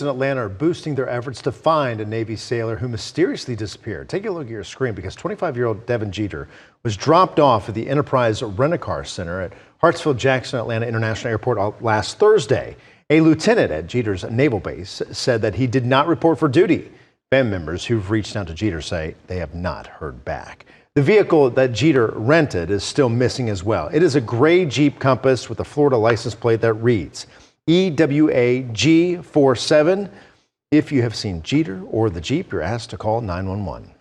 In Atlanta are boosting their efforts to find a Navy sailor who mysteriously disappeared. Take a look at your screen because 25-year-old Devin Jeter was dropped off at the Enterprise Rent-A-Car Center at Hartsfield-Jackson Atlanta International Airport last Thursday. A lieutenant at Jeter's naval base said that he did not report for duty. Family members who've reached out to Jeter say they have not heard back. The vehicle that Jeter rented is still missing as well. It is a gray Jeep Compass with a Florida license plate that reads EWA G47. If you have seen Jeter or the Jeep, you're asked to call 911.